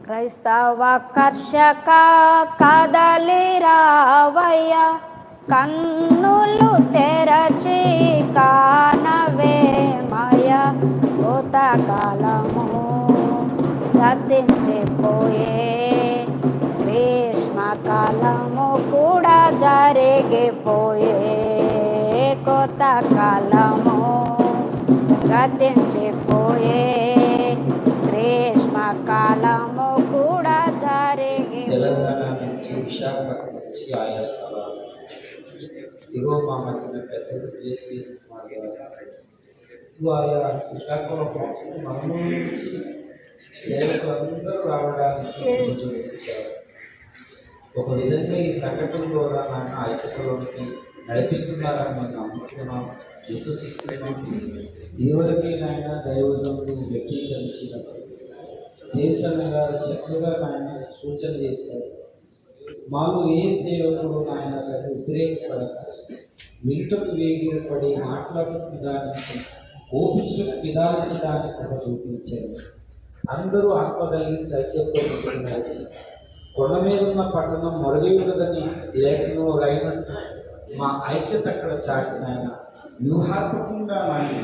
క్రైస్తవ కర్షక కదలిరావయ్య, కన్నులు తెరచి కానవేమయ. కోతకాలము గతించిపోయే, గ్రీష్మకాలము కూడా జరిగిపోయే. కోతకాలము గతించిపోయే, గ్రీష్మకాలము కూడా జరిగి. తెలంగాణ నుంచి విశాఖపట్నం నుంచి ఆయా స్థలాలు ఇగో మా మధ్యన పెద్దలు దేశీయ కుమార్ గారు ఆయా శ్రీకాకుళం మనము నుంచి సేవకులందరూ రావడానికి చూపించారు. ఒక విధంగా ఈ సంఘటన ద్వారా నన్ను ఐక్యతలోనికి నడిపిస్తున్నారని మేము నమ్ముతున్నాం, విశ్వసిస్తున్నాం. ఎవరికైనా దైవజనులు వ్యక్తీకరించినప్పుడు జేమ్సన్ గారు చక్కగా ఆయన సూచన చేశారు. మాకు ఏ సేవకుడు ఆయన వ్యతిరేకపడక, వింటకు వేగిరపడి మాట్లాడటం విధానించి ఓపించడం విధానించడానికి ఒక చూపించారు. అందరూ ఆత్మ కలిగించి ఐక్యంతో నడిచి కొండ మీద ఉన్న పట్టణం మొరగేయున్నదని లేఖనంలో రాయినట్టు మా ఐక్యత అక్కడ చాటిన ఆయన వ్యూహాత్మకంగా ఆయన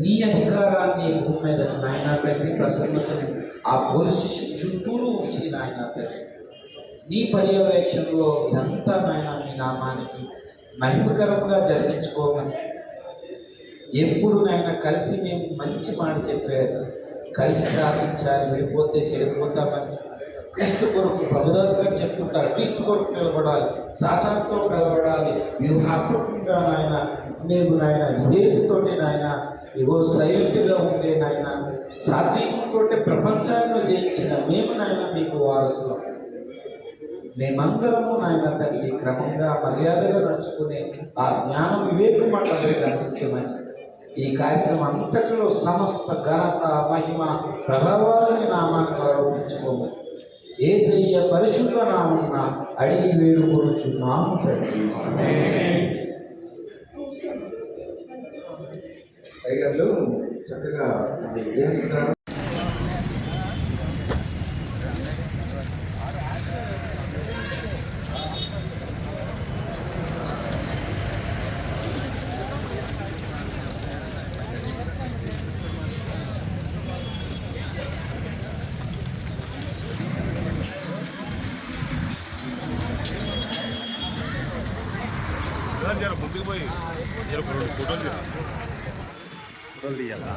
నీ అధికారాన్ని భూమి మీద నాయన తండ్రి ప్రసన్నతను ఆ పోలీస్ స్టేషన్ చుట్టూరు ఉంచి నాయన తండ్రి నీ పర్యవేక్షణలో ఇదంతా నాయన మీ నామానికి మహిమకరంగా జరిగించుకోమని ఎప్పుడు నాయన కలిసి మేము మంచి మాట చెప్పారు, కలిసి సాధించాలి, విడిపోతే చెడిపోతామని క్రీస్తు కొరకు ప్రభుదాస్ గారు చెప్పుకుంటారు. క్రీస్తు కొరకు నిలబడాలి, సాతానుతో కలబడాలి, వ్యూహాత్మకంగా నాయన మేము నాయన వివేకతోటి నాయన ఇగో సైలెంట్గా ఉండే నాయన సాత్వికంతో ప్రపంచాన్ని జయించిన మేము నాయన మీకు వారసులం. మేమందరము నాయన తండ్రి క్రమంగా మర్యాదగా నడుచుకునే ఆ జ్ఞాన వివేకం మాటలకు అందించమని ఈ కార్యక్రమం అంతటిలో సమస్త ఘనత మహిమ ప్రభావాలని నామాన్ని ఆరోపించుకోమని యేసయ్య పరిశుద్ధ నామమున అడిగి వేడుకొనుచున్నాము తండ్రి. టైగర్లు చక్కగా జేమ్స్ గారు ముందుకు పోయి ఫోటోలు తీయాలా?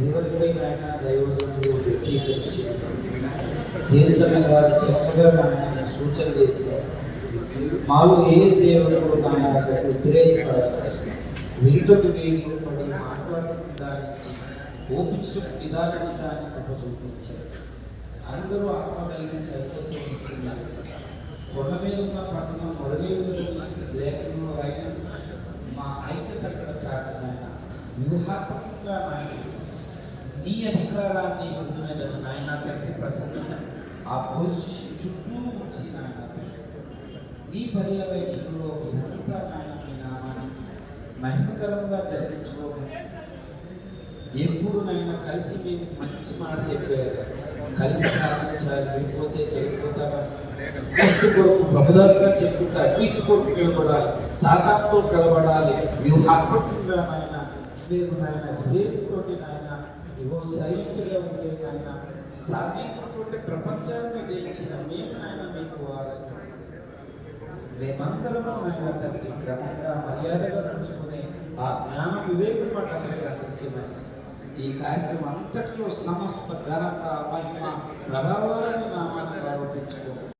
ఎవరికైనా దైవజనులు వ్యక్తీకరించి జేమ్సన్ గారు చక్కగా ఆయన సూచన చేశారు. మాకు ఏ సేవకుడు ఆయన వ్యతిరేకపడక, వింటకు వేగిరపడి మాట్లాడటం విధానించి ఓపించడం విధానించడానికి ఒక చూపించారు. అందరూ ఆత్మ కలిగించి ఐక్యంతో ఉంటున్నారు. కొండ మీద ఉన్న పట్టణం మొదలైన లేఖనంలో అయిన మా ఐక్యత అక్కడ చాటిన వ్యూహాత్మకంగా ఆయన నీ అధికారాన్ని భూమి మీద నాయన తండ్రి ప్రసన్నత ఆ పోలీస్ స్టేషన్ చుట్టూ ఉంచి నాయన నీ పర్యవేక్షణలో ఇదంతా నాయన మీ నామాన్ని మహిమకరంగా జరిగించుకోమని ఎప్పుడు నాయన కలిసి మేము మంచి మాట చెప్పారు, కలిసి సాధించాలి, విడిపోతే చెడిపోతామని క్రీస్తు కొరకు ప్రభుదాస్ గారు చెప్పుకుంటారు. క్రీస్తు కొరకు నిలబడాలి, సాతానుతో కలబడాలి, వ్యూహాత్మకంగా నాయన మేము నాయన వివేకంతోటి నాయన ఇగో సైలెంట్గా ఉండే నాయన సాత్వికంతో ప్రపంచాన్ని జయించిన మేము నాయన మీకు వారసులం. మేమందరము ఆయన తండ్రి క్రమంగా మర్యాదగా నడుచుకునే ఆ జ్ఞాన వివేకం మా తండ్రికి అందించమని ఈ కార్యక్రమం అంతటిలో సమస్త ఘనత మహిమ ప్రభావాలను నామాన్ని ఆరోపించుకో